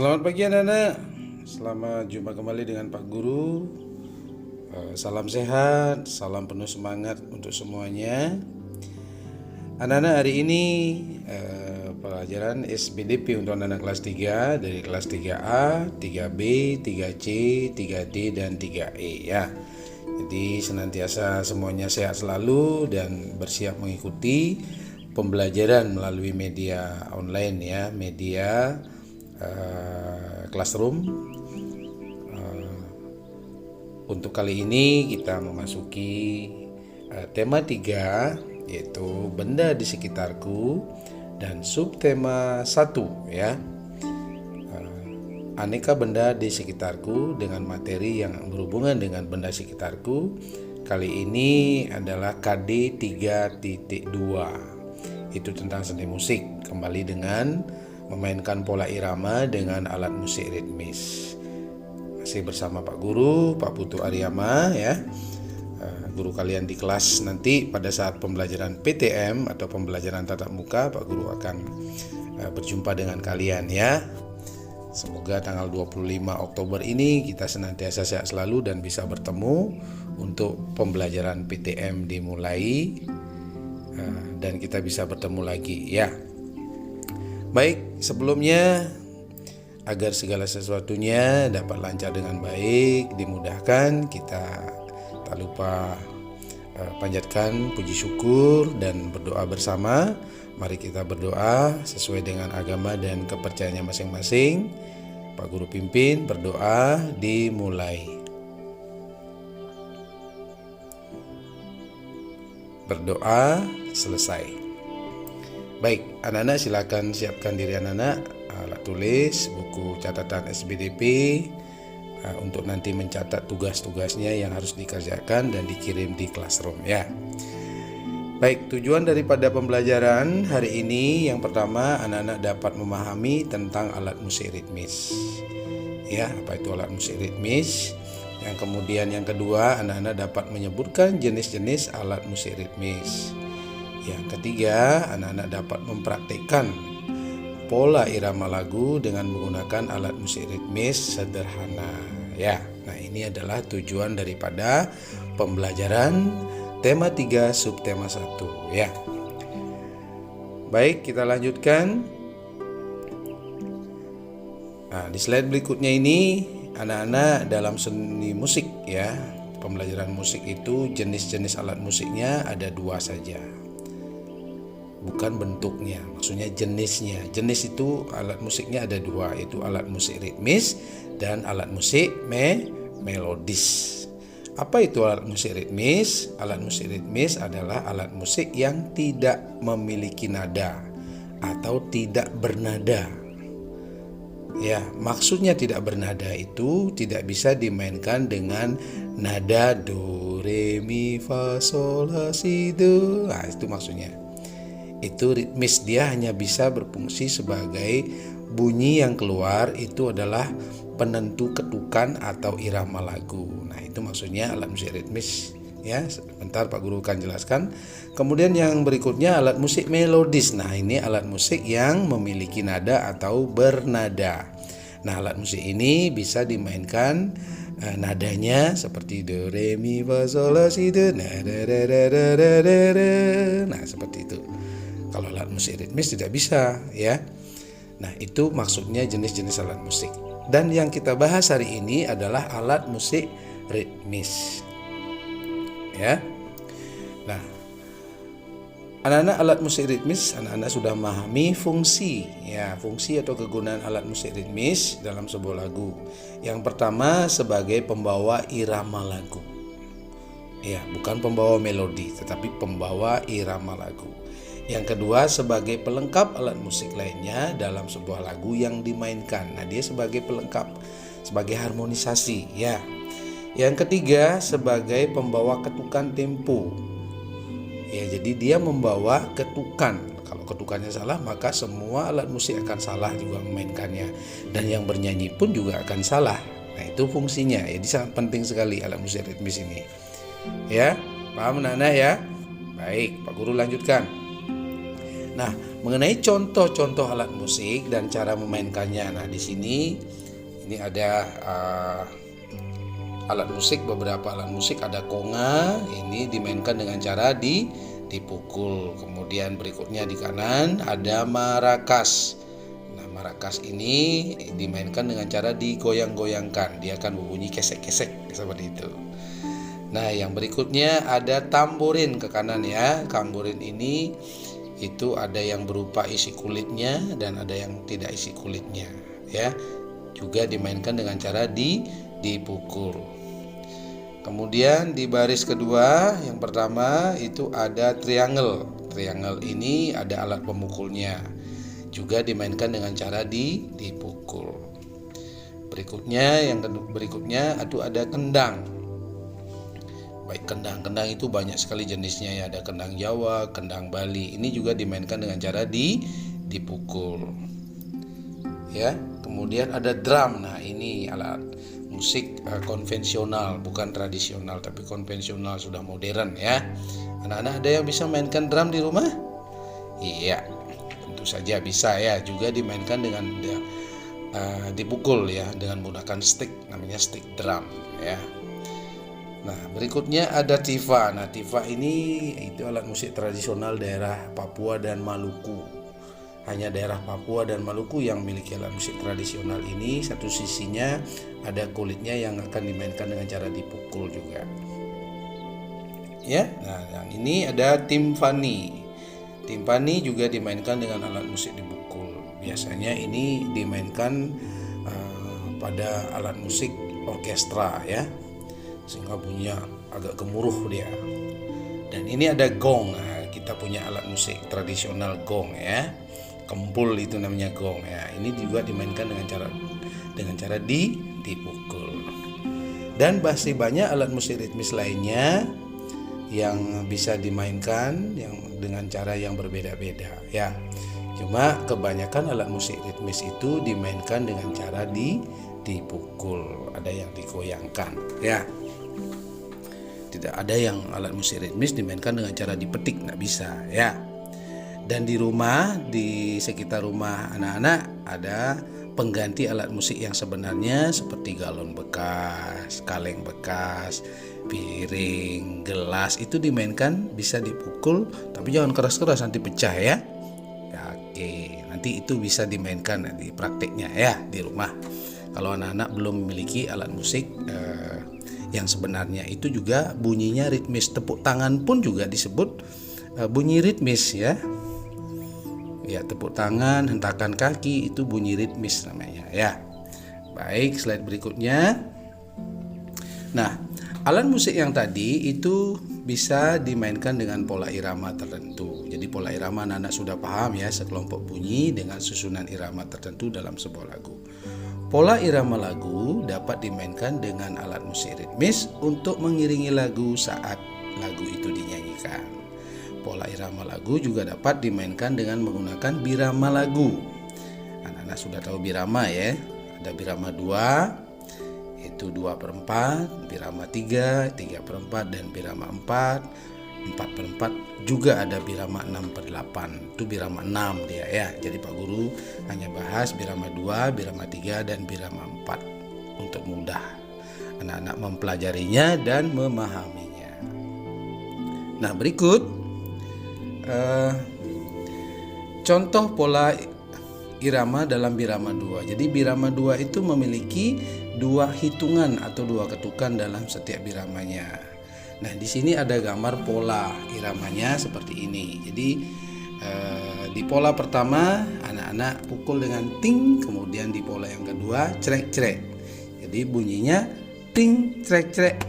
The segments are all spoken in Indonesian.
Selamat pagi anak-anak. Selamat jumpa kembali dengan Pak Guru. Salam sehat, salam penuh semangat untuk semuanya. Anak-anak, hari ini pelajaran SBDP untuk anak-anak kelas 3 dari kelas 3A, 3B, 3C, 3D dan 3E ya. Jadi senantiasa semuanya sehat selalu dan bersiap mengikuti pembelajaran melalui media online ya, media classroom. Untuk kali ini kita memasuki tema 3, yaitu benda di sekitarku, dan subtema 1 ya, aneka benda di sekitarku dengan materi yang berhubungan dengan benda sekitarku. Kali ini adalah KD 3.2, itu tentang seni musik, kembali dengan memainkan pola irama dengan alat musik ritmis. Masih bersama Pak Guru, Pak Putu Aryama ya, guru kalian di kelas. Nanti pada saat pembelajaran PTM atau pembelajaran tatap muka, Pak Guru akan berjumpa dengan kalian ya. Semoga tanggal 25 Oktober ini kita senantiasa sehat selalu dan bisa bertemu untuk pembelajaran PTM dimulai, dan kita bisa bertemu lagi ya. Baik, sebelumnya agar segala sesuatunya dapat lancar dengan baik, dimudahkan, kita tak lupa panjatkan puji syukur dan berdoa bersama. Mari kita berdoa sesuai dengan agama dan kepercayaannya masing-masing. Pak Guru pimpin, berdoa dimulai. Berdoa selesai. Baik, anak-anak silakan siapkan diri anak-anak, alat tulis, buku catatan SBDP untuk nanti mencatat tugas-tugasnya yang harus dikerjakan dan dikirim di classroom ya. Baik, tujuan daripada pembelajaran hari ini yang pertama, anak-anak dapat memahami tentang alat musik ritmis. Ya, apa itu alat musik ritmis? Yang kemudian yang kedua, anak-anak dapat menyebutkan jenis-jenis alat musik ritmis. Yang ketiga, anak-anak dapat mempraktikkan pola irama lagu dengan menggunakan alat musik ritmis sederhana ya. Nah, ini adalah tujuan daripada pembelajaran tema 3 subtema 1 ya. Baik, kita lanjutkan. Nah, di slide berikutnya ini anak-anak dalam seni musik ya. Pembelajaran musik itu jenis-jenis alat musiknya ada 2 saja. Bukan bentuknya, maksudnya jenisnya. Jenis itu alat musiknya ada 2, yaitu alat musik ritmis dan alat musik melodis. Apa itu alat musik ritmis? Alat musik ritmis adalah alat musik yang tidak memiliki nada atau tidak bernada. Ya, maksudnya tidak bernada itu tidak bisa dimainkan dengan nada do, re, mi, fa, sol, la, si, do. Nah, itu maksudnya. Itu ritmis, dia hanya bisa berfungsi sebagai bunyi yang keluar itu adalah penentu ketukan atau irama lagu. Nah, itu maksudnya alat musik ritmis ya. Sebentar Pak Guru akan jelaskan. Kemudian yang berikutnya alat musik melodis. Nah, ini alat musik yang memiliki nada atau bernada. Nah, alat musik ini bisa dimainkan nadanya seperti do, re, mi, fa, sol, la, si, do. Nah, seperti itu. Kalau alat musik ritmis tidak bisa ya. Nah, itu maksudnya jenis-jenis alat musik. Dan yang kita bahas hari ini adalah alat musik ritmis. Ya. Nah, anak-anak alat musik ritmis, anak-anak sudah memahami fungsi ya, fungsi atau kegunaan alat musik ritmis dalam sebuah lagu. Yang pertama sebagai pembawa irama lagu. Ya, bukan pembawa melodi, tetapi pembawa irama lagu. Yang kedua sebagai pelengkap alat musik lainnya dalam sebuah lagu yang dimainkan. Nah, dia sebagai pelengkap, sebagai harmonisasi ya. Yang ketiga sebagai pembawa ketukan tempo. Ya, jadi dia membawa ketukan. Kalau ketukannya salah, maka semua alat musik akan salah juga memainkannya. Dan yang bernyanyi pun juga akan salah. Nah, itu fungsinya. Jadi sangat penting sekali alat musik ritmis ini. Ya, paham anak-anak ya? Baik, Pak Guru lanjutkan. Nah, Mengenai contoh-contoh alat musik dan cara memainkannya. Nah, di sini ini ada alat musik, beberapa alat musik. Ada konga, ini dimainkan dengan cara dipukul. Kemudian berikutnya di kanan ada marakas. Nah, marakas ini dimainkan dengan cara digoyang-goyangkan. Dia akan berbunyi kesek-kesek seperti itu. Nah, yang berikutnya ada tamborin ke kanan ya. Tamborin ini itu ada yang berupa isi kulitnya dan ada yang tidak isi kulitnya ya. Juga dimainkan dengan cara dipukul. Kemudian di baris kedua, yang pertama itu ada triangle. Triangle ini ada alat pemukulnya. Juga dimainkan dengan cara dipukul. Berikutnya itu ada kendang. Baik, kendang itu banyak sekali jenisnya ya. Ada kendang Jawa, kendang Bali. Ini juga dimainkan dengan cara dipukul. Ya, kemudian ada drum. Nah, ini alat musik konvensional, bukan tradisional tapi konvensional, sudah modern ya. Anak-anak ada yang bisa mainkan drum di rumah? Iya, tentu saja bisa ya. Juga dimainkan dengan dipukul ya dengan menggunakan stick, namanya stick drum ya. Nah, berikutnya ada tifa. Nah, tifa ini itu alat musik tradisional daerah Papua dan Maluku. Hanya daerah Papua dan Maluku yang memiliki alat musik tradisional ini. Satu sisinya ada kulitnya yang akan dimainkan dengan cara dipukul juga. Ya, nah yang ini ada timpani. Timpani juga dimainkan dengan alat musik dipukul. Biasanya ini dimainkan pada alat musik orkestra ya, sehingga bunyinya agak gemuruh dia. Dan ini ada gong. Nah, kita punya alat musik tradisional gong ya. Kempul itu namanya gong ya. Ini juga dimainkan dengan cara dipukul. Dan masih banyak alat musik ritmis lainnya yang bisa dimainkan yang dengan cara yang berbeda-beda ya. Cuma kebanyakan alat musik ritmis itu dimainkan dengan cara dipukul, ada yang digoyangkan ya. Tidak ada yang alat musik ritmis dimainkan dengan cara dipetik, nggak bisa ya. Dan di rumah, di sekitar rumah anak-anak ada pengganti alat musik yang sebenarnya seperti galon bekas, kaleng bekas, piring, gelas, itu dimainkan bisa dipukul, tapi jangan keras-keras nanti pecah ya. Oke, nanti itu bisa dimainkan di prakteknya ya di rumah. Kalau anak-anak belum memiliki alat musik yang sebenarnya, itu juga bunyinya ritmis. Tepuk tangan pun juga disebut bunyi ritmis ya. Ya, tepuk tangan, hentakan kaki itu bunyi ritmis namanya ya. Baik, slide berikutnya. Nah, alat musik yang tadi itu bisa dimainkan dengan pola irama tertentu. Jadi pola irama anak-anak sudah paham ya, sekelompok bunyi dengan susunan irama tertentu dalam sebuah lagu. Pola irama lagu dapat dimainkan dengan alat musik ritmis untuk mengiringi lagu saat lagu itu dinyanyikan. Pola irama lagu juga dapat dimainkan dengan menggunakan birama lagu. Anak-anak sudah tahu birama ya. Ada birama 2, itu 2/4, birama 3, 3/4, dan birama 4, 4/4. Juga ada birama 6/8, itu birama 6 dia ya. Jadi Pak Guru hanya bahas birama 2, birama 3, dan birama 4 untuk mudah anak-anak mempelajarinya dan memahaminya. Nah, berikut contoh pola irama dalam birama 2. Jadi birama 2 itu memiliki 2 hitungan atau 2 ketukan dalam setiap biramanya. Nah, di sini ada gambar pola iramanya seperti ini. Jadi di pola pertama anak-anak pukul dengan ting, kemudian di pola yang kedua crek-crek. Jadi bunyinya ting crek-crek,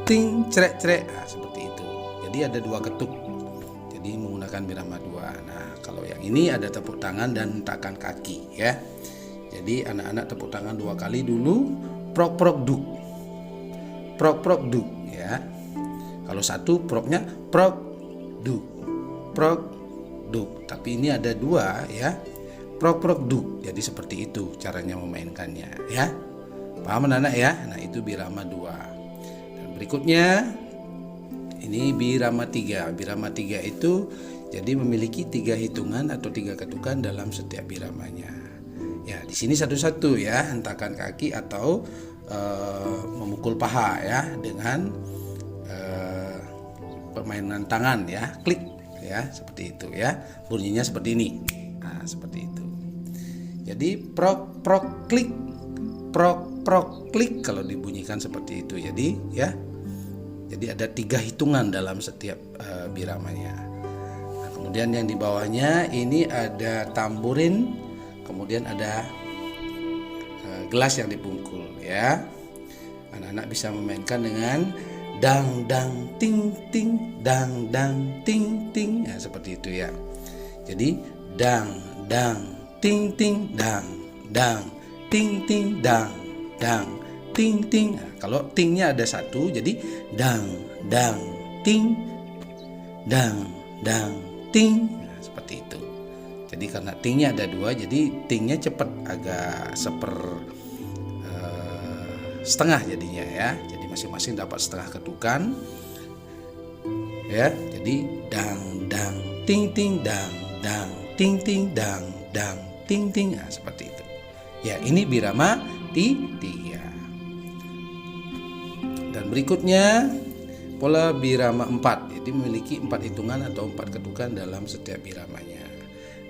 ting crek-crek. Nah, seperti itu. Jadi ada 2 ketuk. Jadi menggunakan birama 2. Nah, kalau yang ini ada tepuk tangan dan hentakan kaki ya. Jadi anak-anak tepuk tangan 2 kali dulu, prok prok duk, prok prok duk ya. Kalau satu proknya prok duk, prok duk. Tapi ini ada 2 ya, prok prok duk. Jadi seperti itu caranya memainkannya ya. Paham anak-anak ya? Nah, itu birama 2. Dan berikutnya ini birama 3. Birama 3 itu Jadi memiliki 3 hitungan atau 3 ketukan dalam setiap biramanya. Ya, di sini satu-satu ya, hentakan kaki atau memukul paha ya dengan permainan tangan ya, klik ya, seperti itu ya. Bunyinya seperti ini. Nah, seperti itu. Jadi prok prok klik, prok prok klik kalau dibunyikan seperti itu. Jadi ya. Jadi ada 3 hitungan dalam setiap biramanya. Nah, kemudian yang di bawahnya ini ada tamburin, kemudian ada gelas yang dipungkul ya. Anak-anak bisa memainkan dengan dang dang ting ting, dang dang ting ting, ya seperti itu ya. Jadi dang dang ting ting, dang dang ting ting, dang dang ting ting. Nah, kalau tingnya ada 1, jadi dang dang ting, dang dang ting. Nah, seperti itu. Jadi karena tingnya ada 2, jadi tingnya cepat, agak setengah jadinya ya. Jadi masing-masing dapat setengah ketukan ya. Jadi dang dang ting ting, dang dang ting ting, dang dang ting ting. Nah, seperti itu ya. Ini birama 3. Dan berikutnya pola birama 4. Jadi memiliki 4 hitungan atau 4 ketukan dalam setiap biramanya.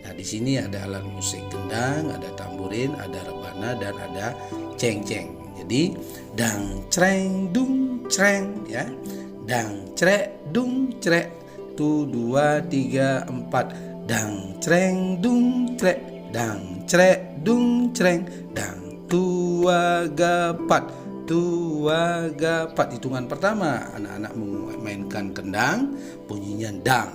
Nah, di sini ada alat musik gendang, ada tamburin, ada rebana, dan ada ceng-ceng. Jadi dang creng dung creng ya. Dang crek dung crek. 1 2 3 4. Dang creng dung crek. Dang crek dung creng. Dang tua gapat. Tua gapat. Hitungan pertama anak-anak memainkan kendang, bunyinya dang.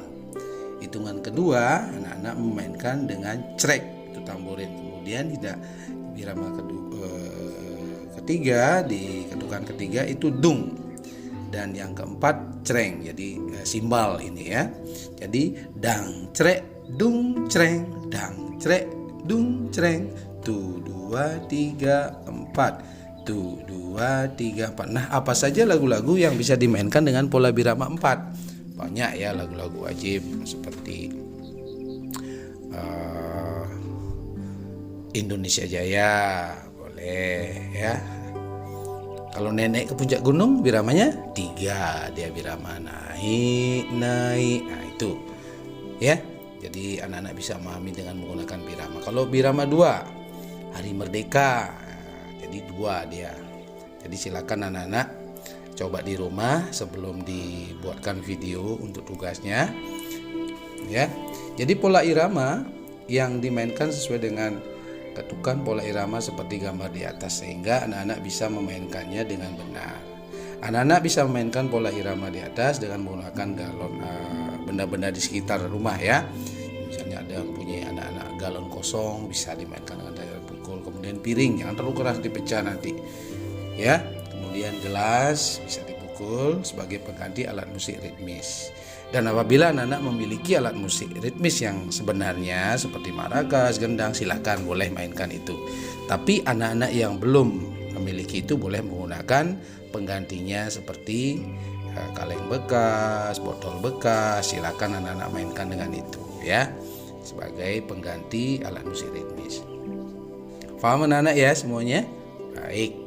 Hitungan kedua anak-anak memainkan dengan crek, itu tamborin. Kemudian tidak birama ketiga, di ketukan ketiga itu dung, dan yang keempat creng, jadi simbal ini ya. Jadi dang crek dung creng, dang crek dung creng. 1 2 3 4. 1 2 3 4. Nah, apa saja lagu-lagu yang bisa dimainkan dengan pola birama 4? Banyak ya lagu-lagu wajib seperti Indonesia Jaya, boleh ya. Kalau nenek ke puncak gunung biramanya 3, dia birama naik naik. Nah, itu ya. Jadi anak-anak bisa memahami dengan menggunakan birama. Kalau birama 2, Hari Merdeka, jadi 2 dia. Jadi silakan anak-anak coba di rumah sebelum dibuatkan video untuk tugasnya ya. Jadi pola irama yang dimainkan sesuai dengan ketukan pola irama seperti gambar di atas, sehingga anak-anak bisa memainkannya dengan benar. Anak-anak bisa memainkan pola irama di atas dengan menggunakan galon, benda-benda di sekitar rumah ya. Misalnya ada yang punya anak-anak galon kosong, bisa dimainkan dengan daya pukul. Kemudian piring, jangan terlalu keras dipecah nanti ya. Kemudian gelas bisa dipukul sebagai pengganti alat musik ritmis. Dan apabila anak-anak memiliki alat musik ritmis yang sebenarnya seperti marakas, gendang, silakan boleh mainkan itu. Tapi anak-anak yang belum memiliki itu boleh menggunakan penggantinya seperti kaleng bekas, botol bekas. Silakan anak-anak mainkan dengan itu ya, sebagai pengganti alat musik ritmis. Paham anak-anak ya semuanya? Baik.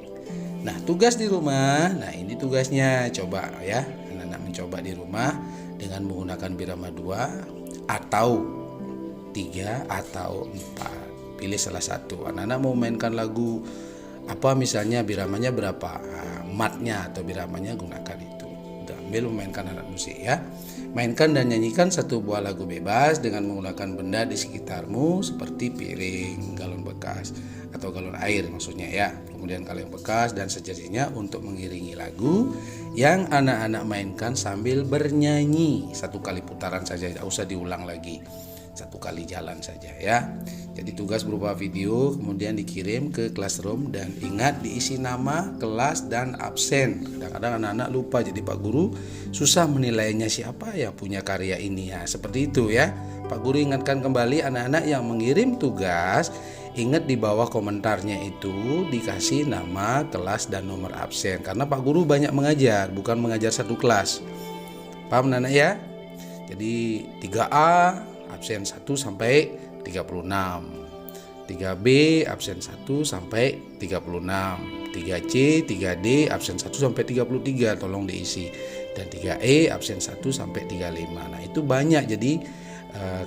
Nah, tugas di rumah. Nah, ini tugasnya, coba ya anak-anak mencoba di rumah dengan menggunakan birama 2 atau 3 atau 4. Pilih salah satu. Anak-anak mau mainkan lagu apa, misalnya biramanya berapa, matnya atau biramanya gunakan itu. Ambil memainkan alat musik ya. Mainkan dan nyanyikan satu buah lagu bebas dengan menggunakan benda di sekitarmu seperti piring, galon bekas atau galon air maksudnya ya. Kemudian kaleng bekas dan sejenisnya untuk mengiringi lagu yang anak-anak mainkan sambil bernyanyi. 1 kali putaran saja, tidak usah diulang lagi. 1 kali jalan saja ya. Jadi tugas berupa video kemudian dikirim ke classroom, dan ingat diisi nama, kelas, dan absen. Kadang-kadang anak-anak lupa, jadi Pak Guru susah menilainya siapa yang punya karya ini ya. Seperti itu ya. Pak Guru ingatkan kembali anak-anak yang mengirim tugas, ingat di bawah komentarnya itu dikasih nama, kelas, dan nomor absen. Karena Pak Guru banyak mengajar, bukan mengajar satu kelas. Paham anak-anak ya? Jadi 3A absen 1 sampai 36, 3B absen 1 sampai 36, 3C, 3D absen 1 sampai 33, tolong diisi, dan 3E absen 1 sampai 35. Nah, itu banyak. Jadi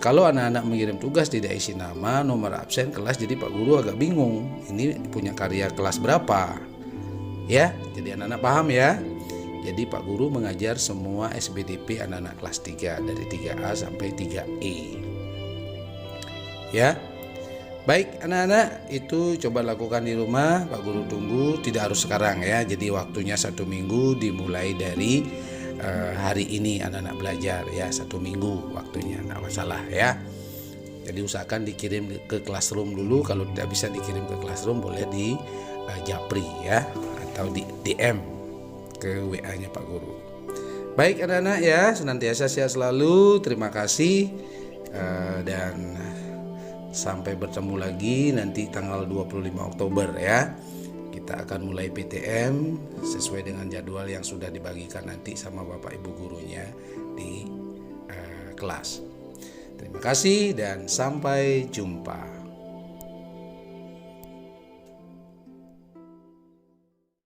kalau anak-anak mengirim tugas tidak isi nama, nomor absen, kelas, jadi Pak Guru agak bingung. Ini punya karya kelas berapa? Ya, jadi anak-anak paham ya. Jadi Pak Guru mengajar semua SBDP anak-anak kelas 3 dari 3A sampai 3E. Ya. Baik anak-anak, itu coba lakukan di rumah. Pak Guru tunggu, tidak harus sekarang ya. Jadi waktunya 1 minggu dimulai dari hari ini anak-anak belajar ya. 1 minggu waktunya, nggak masalah ya. Jadi usahakan dikirim ke classroom dulu. Kalau tidak bisa dikirim ke classroom, boleh di Japri ya, atau di DM ke WA-nya Pak Guru. Baik anak-anak ya, senantiasa sehat selalu. Terima kasih dan sampai bertemu lagi nanti tanggal 25 Oktober ya. Kita akan mulai PTM sesuai dengan jadwal yang sudah dibagikan nanti sama Bapak Ibu gurunya di kelas. Terima kasih dan sampai jumpa.